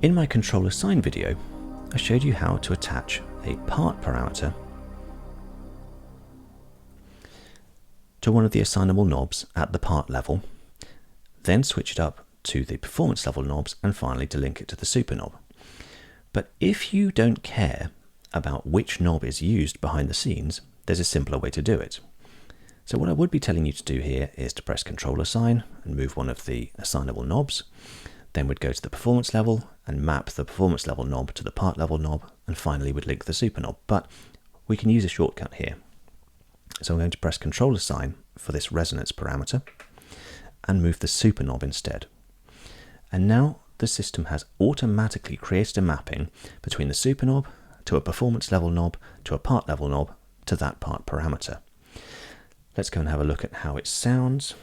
In my control assign video, I showed you how to attach a part parameter to one of the assignable knobs at the part level, then switch it up to the performance level knobs, and finally to link it to the super knob. But if you don't care about which knob is used behind the scenes, there's a simpler way to do it. So what I would be telling you to do here is to press Control Assign and move one of the assignable knobs. Then we'd go to the performance level and map the performance level knob to the part level knob, and finally we'd link the super knob. But we can use a shortcut here. So I'm going to press Control Assign for this resonance parameter and move the super knob instead. And now the system has automatically created a mapping between the super knob to a performance level knob to a part level knob to that part parameter. Let's go and have a look at how it sounds.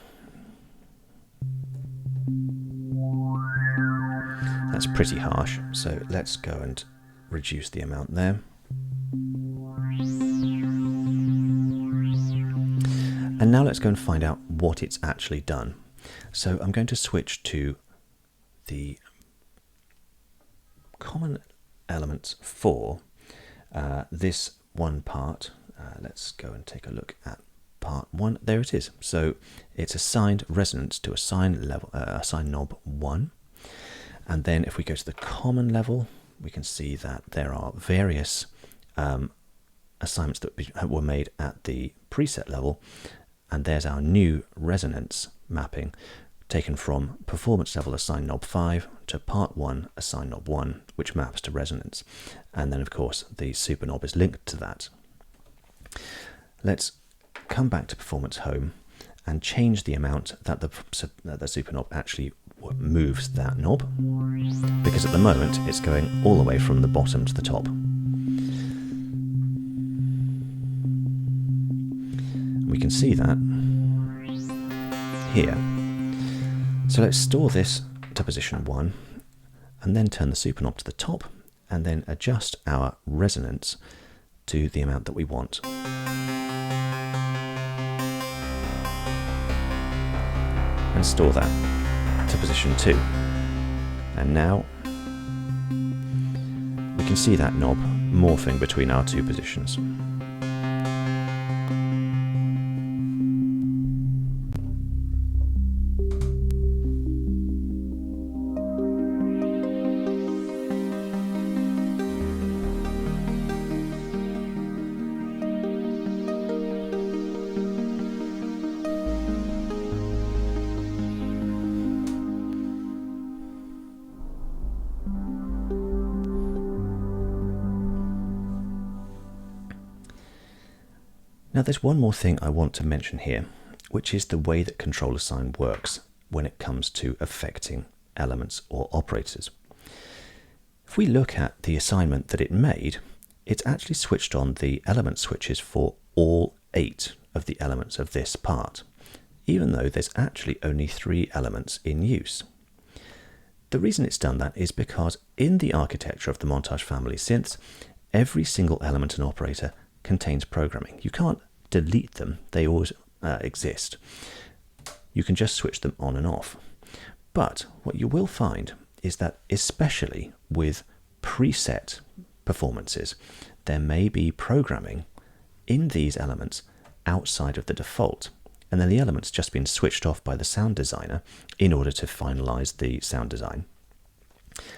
That's pretty harsh, so let's go and reduce the amount there. And now let's go and find out what it's actually done. So I'm going to switch to the common elements for this one part. Let's go and take a look at part 1. There it is. So it's assigned resonance to assign level, assign knob 1. And then if we go to the common level, we can see that there are various assignments that were made at the preset level. And there's our new resonance mapping taken from performance level assign knob 5 to part 1 assign knob 1, which maps to resonance. And then of course the super knob is linked to that. Let's come back to performance home and change the amount that the super knob actually moves that knob, because at the moment it's going all the way from the bottom to the top. We can see that here. So let's store this to position 1 and then turn the super knob to the top and then adjust our resonance to the amount that we want. And store that to position 2. And now we can see that knob morphing between our two positions. Now there's one more thing I want to mention here, which is the way that control assign works when it comes to affecting elements or operators. If we look at the assignment that it made, it's actually switched on the element switches for all 8 of the elements of this part, even though there's actually only 3 elements in use. The reason it's done that is because in the architecture of the Montage family synths, every single element and operator contains programming. You can't delete them, they always exist. You can just switch them on and off. But what you will find is that, especially with preset performances, there may be programming in these elements outside of the default, and then the element's just been switched off by the sound designer in order to finalize the sound design.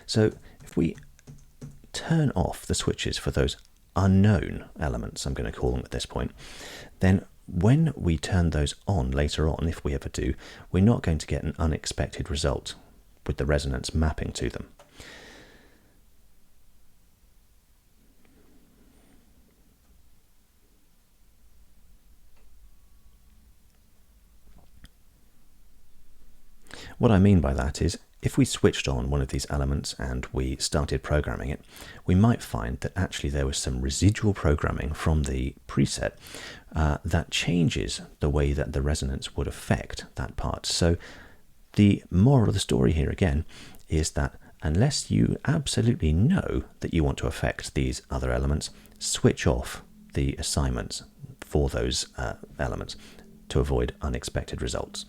So if we turn off the switches for those unknown elements, I'm going to call them at this point, then when we turn those on later on, if we ever do, we're not going to get an unexpected result with the resonance mapping to them. What I mean by that is, if we switched on one of these elements and we started programming it, we might find that actually there was some residual programming from the preset that changes the way that the resonance would affect that part. So the moral of the story here again is that unless you absolutely know that you want to affect these other elements, switch off the assignments for those elements to avoid unexpected results.